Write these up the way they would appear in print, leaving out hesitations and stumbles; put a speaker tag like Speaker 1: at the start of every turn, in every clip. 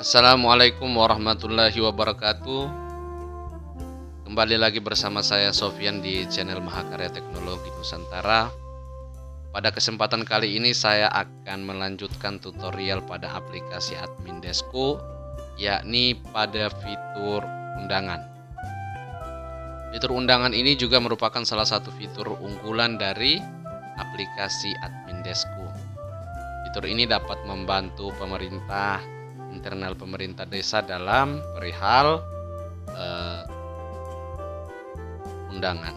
Speaker 1: Assalamualaikum warahmatullahi wabarakatuh. Kembali lagi bersama saya Sofyan di channel Mahakarya Teknologi Nusantara. Pada kesempatan kali ini saya akan melanjutkan tutorial pada aplikasi Admin Desko, yakni pada fitur undangan. Fitur undangan ini juga merupakan salah satu fitur unggulan dari aplikasi Admin Desko. Fitur ini dapat membantu internal pemerintah desa dalam perihal undangan.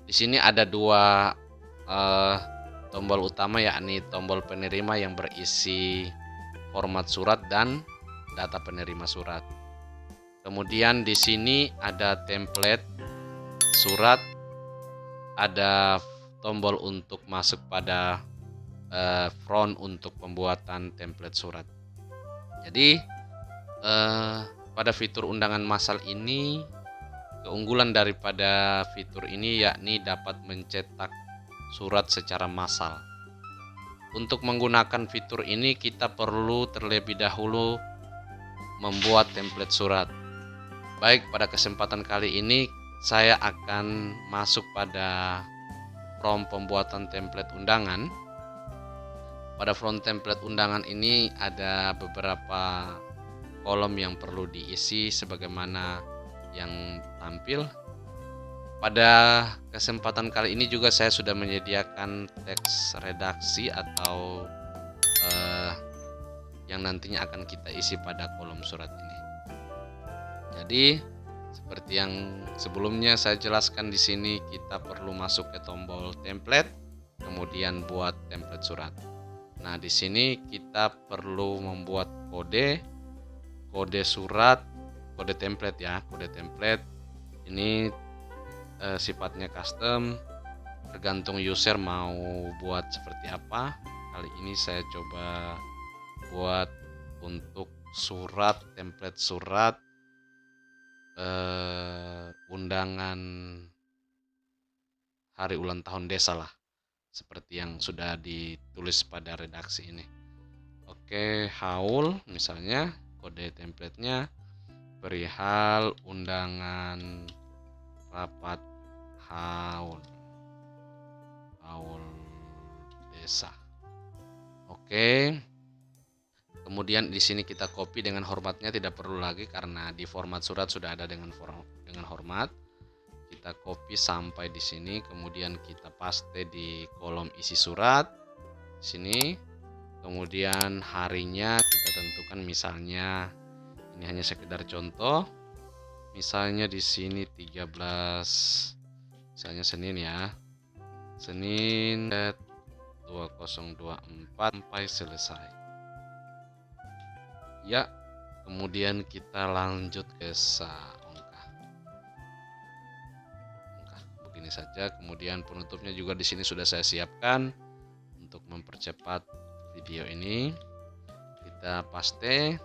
Speaker 1: Di sini ada dua tombol utama, yakni tombol penerima yang berisi format surat dan data penerima surat. Kemudian di sini ada template surat, ada tombol untuk masuk pada front untuk pembuatan template surat. Jadi pada fitur undangan massal ini, keunggulan daripada fitur ini yakni dapat mencetak surat secara massal. Untuk menggunakan fitur ini kita perlu terlebih dahulu membuat template surat. Baik, pada kesempatan kali ini saya akan masuk pada prompt pembuatan template undangan. Pada front template undangan ini ada beberapa kolom yang perlu diisi sebagaimana yang tampil. Pada kesempatan kali ini juga saya sudah menyediakan teks redaksi atau yang nantinya akan kita isi pada kolom surat ini. Jadi seperti yang sebelumnya saya jelaskan, di sini kita perlu masuk ke tombol template, kemudian buat template surat. Nah, di sini kita perlu membuat kode surat, kode template ya. Kode template ini sifatnya custom, tergantung user mau buat seperti apa. Kali ini saya coba buat untuk surat, template surat undangan hari ulang tahun desa lah, seperti yang sudah ditulis pada redaksi ini. Oke, haul misalnya kode templatenya perihal undangan rapat haul desa. Oke. Kemudian di sini kita copy dengan hormatnya, tidak perlu lagi karena di format surat sudah ada dengan hormat. Kita copy sampai di sini, kemudian kita paste di kolom isi surat sini. Kemudian harinya kita tentukan, misalnya ini hanya sekedar contoh. Misalnya di sini 13, misalnya Senin ya. Senin 2024 sampai selesai. Ya, kemudian kita lanjut ke ongkah begini saja. Kemudian penutupnya juga di sini sudah saya siapkan untuk mempercepat video ini. Kita paste.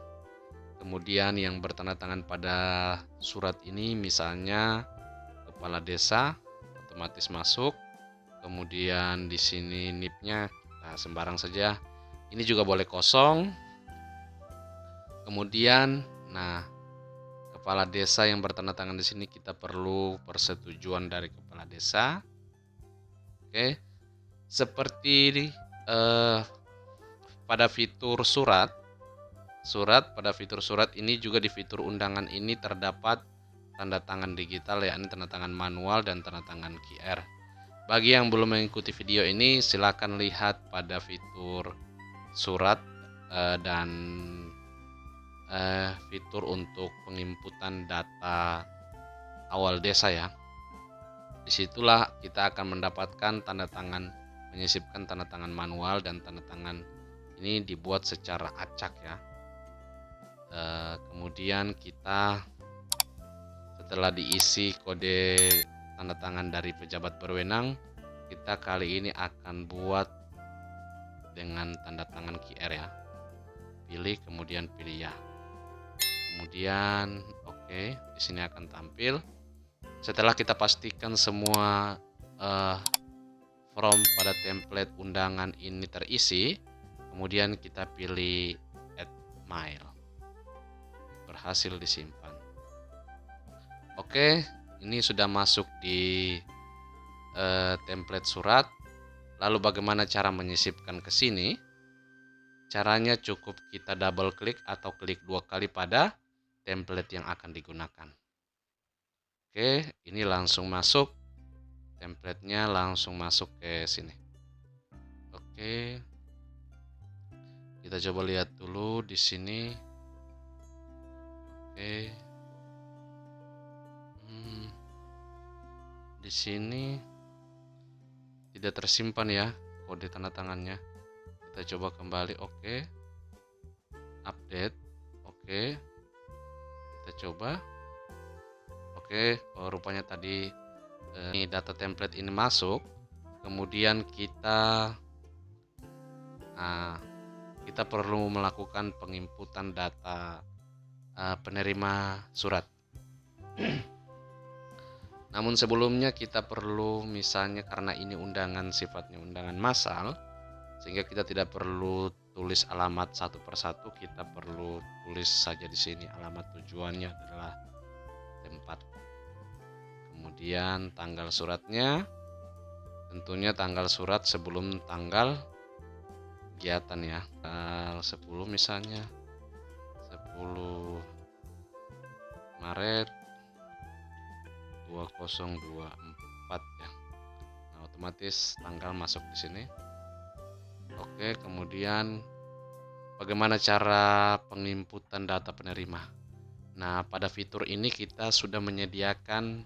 Speaker 1: Kemudian yang bertanda tangan pada surat ini misalnya kepala desa, otomatis masuk. Kemudian di sini NIP-nya sembarang saja. Ini juga boleh kosong. Kemudian, kepala desa yang bertanda tangan di sini kita perlu persetujuan dari kepala desa. Oke, seperti pada fitur surat pada fitur surat ini juga di fitur undangan ini terdapat tanda tangan digital, yakni tanda tangan manual dan tanda tangan QR. Bagi yang belum mengikuti video ini, silakan lihat pada fitur surat dan fitur untuk penginputan data awal desa ya. Disitulah kita akan mendapatkan tanda tangan, menyisipkan tanda tangan manual, dan tanda tangan ini dibuat secara acak ya. Kemudian kita setelah diisi kode tanda tangan dari pejabat berwenang, kita kali ini akan buat dengan tanda tangan QR ya. Pilih, kemudian pilih ya. Kemudian oke, di sini akan tampil. Setelah kita pastikan semua form pada template undangan ini terisi, kemudian kita pilih add mail. berhasil disimpan. Oke, ini sudah masuk di template surat. Lalu bagaimana cara menyisipkan ke sini? Caranya cukup kita double klik atau klik 2 kali pada template yang akan digunakan. Oke, ini langsung masuk. Templatenya langsung masuk ke sini. Oke. Kita coba lihat dulu di sini. Oke. Di sini tidak tersimpan ya kode tanda tangannya. Kita coba kembali. Oke. Update. Oke. Kita coba. Oke, rupanya tadi ini data template ini masuk. Kemudian kita perlu melakukan penginputan data penerima surat. Namun sebelumnya kita perlu, misalnya karena ini undangan sifatnya undangan massal, sehingga kita tidak perlu tulis alamat satu persatu, kita perlu tulis saja di sini alamat tujuannya adalah tempat. Kemudian tanggal suratnya, tentunya tanggal surat sebelum tanggal kegiatan ya, tanggal 10 misalnya 10 Maret 2024 ya. Nah, otomatis tanggal masuk di sini. Oke, kemudian bagaimana cara penginputan data penerima? Nah, pada fitur ini kita sudah menyediakan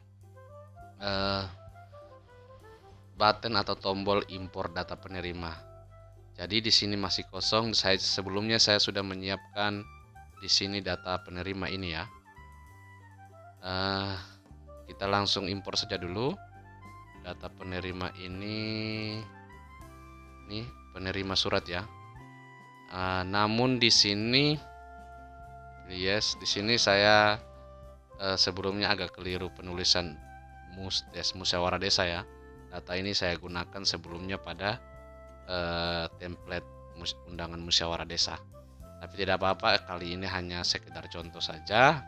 Speaker 1: button atau tombol impor data penerima. Jadi di sini masih kosong. Sebelumnya saya sudah menyiapkan di sini data penerima ini ya. Kita langsung impor saja dulu data penerima ini penerima surat ya. Namun di sini di sini saya sebelumnya agak keliru penulisan musyawarah desa ya. Data ini saya gunakan sebelumnya pada template undangan musyawarah desa. Tapi tidak apa-apa, kali ini hanya sekedar contoh saja.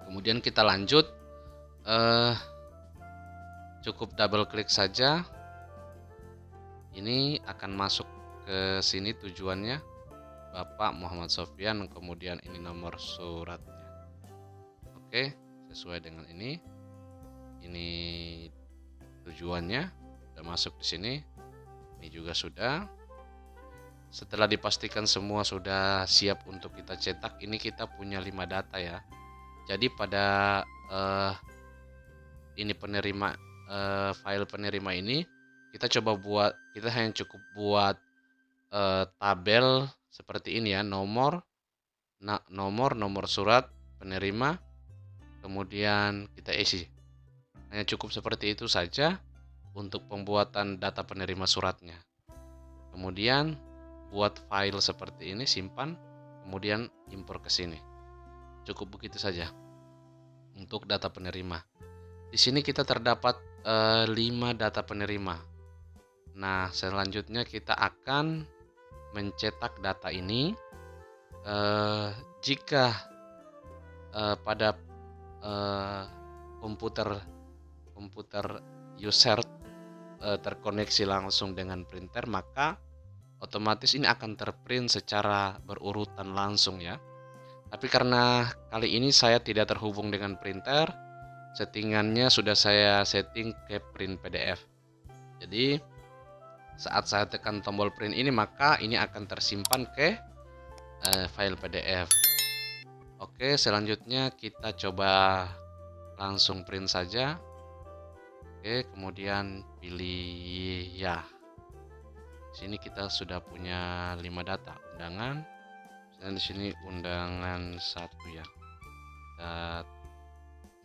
Speaker 1: Kemudian kita lanjut, cukup double klik saja. Ini akan masuk ke sini tujuannya Bapak Muhammad Sofyan, kemudian ini nomor suratnya. Oke, sesuai dengan ini tujuannya sudah masuk di sini. Ini juga sudah. Setelah dipastikan semua sudah siap untuk kita cetak, ini kita punya 5 data ya. Jadi pada ini penerima file penerima ini kita hanya cukup buat tabel seperti ini ya, nomor surat penerima, kemudian kita isi. Hanya cukup seperti itu saja untuk pembuatan data penerima suratnya. Kemudian buat file seperti ini, simpan, kemudian impor ke sini. Cukup begitu saja untuk data penerima. Di sini kita terdapat 5 data penerima. Nah, selanjutnya kita akan mencetak data ini. Jika pada komputer user terkoneksi langsung dengan printer, maka otomatis ini akan terprint secara berurutan langsung ya. Tapi karena kali ini saya tidak terhubung dengan printer, settingannya sudah saya setting ke print PDF. Jadi saat saya tekan tombol print ini, maka ini akan tersimpan ke file PDF. Oke, selanjutnya kita coba langsung print saja. Oke, kemudian pilih ya. Di sini kita sudah punya 5 data undangan. Dan di sini undangan 1 ya. Dan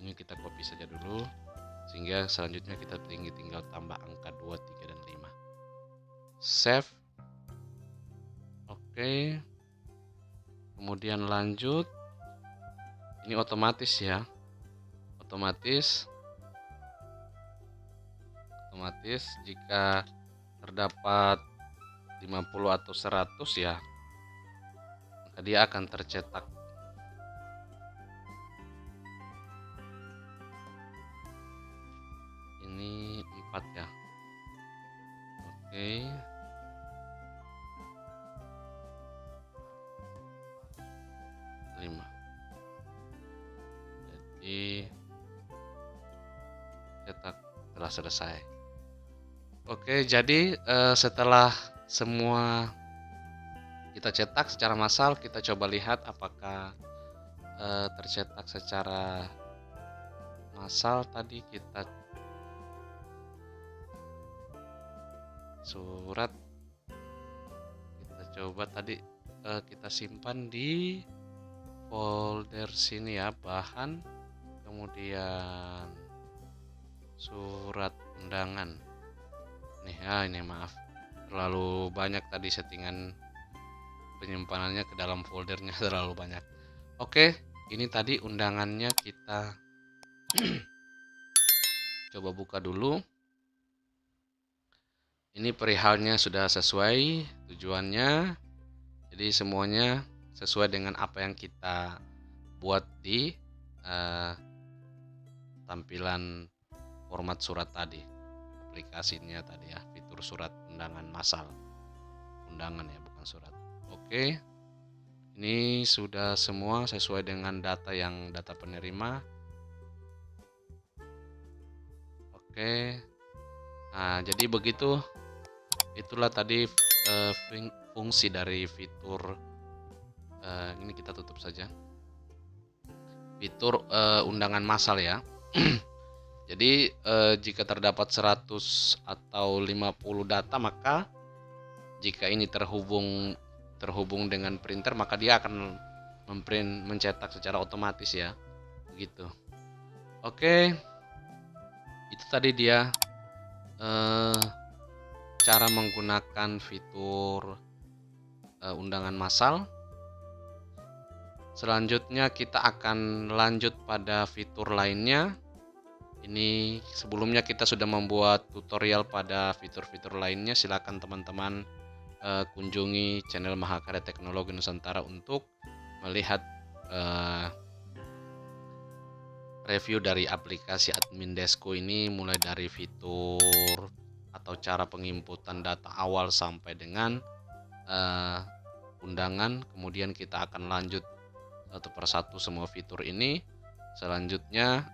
Speaker 1: ini kita copy saja dulu, sehingga selanjutnya kita tinggal tambah angka 2, 3, dan 5. Save. Oke. Kemudian lanjut. Ini otomatis ya. Otomatis jika terdapat 50 atau 100 ya, maka dia akan tercetak Ini 4 ya. Oke. Lima. Jadi cetak telah selesai. Oke, jadi setelah semua kita cetak secara massal, kita coba lihat apakah tercetak secara massal. Tadi kita surat, kita coba tadi kita simpan di folder sini ya, bahan, kemudian surat undangan nih ya. Ini maaf, terlalu banyak tadi settingan penyimpanannya ke dalam foldernya terlalu banyak. Oke, ini tadi undangannya, kita coba buka dulu. Ini perihalnya sudah sesuai tujuannya, jadi semuanya sesuai dengan apa yang kita buat di tampilan format surat tadi, aplikasinya tadi ya, fitur surat undangan massal, undangan ya, bukan surat. Oke, ini sudah semua sesuai dengan data penerima. Oke, nah jadi begitu, itulah tadi fungsi dari fitur ini. Kita tutup saja fitur undangan massal ya. Jadi jika terdapat 100 atau 50 data, maka jika ini terhubung dengan printer, maka dia akan mencetak secara otomatis ya, begitu. Oke, itu tadi dia cara menggunakan fitur undangan massal. Selanjutnya kita akan lanjut pada fitur lainnya. Ini sebelumnya kita sudah membuat tutorial pada fitur-fitur lainnya. Silakan teman-teman kunjungi channel Mahakarya Teknologi Nusantara untuk melihat review dari aplikasi Admin Desko ini, mulai dari fitur atau cara penginputan data awal sampai dengan undangan. Kemudian kita akan lanjut satu persatu semua fitur ini. Selanjutnya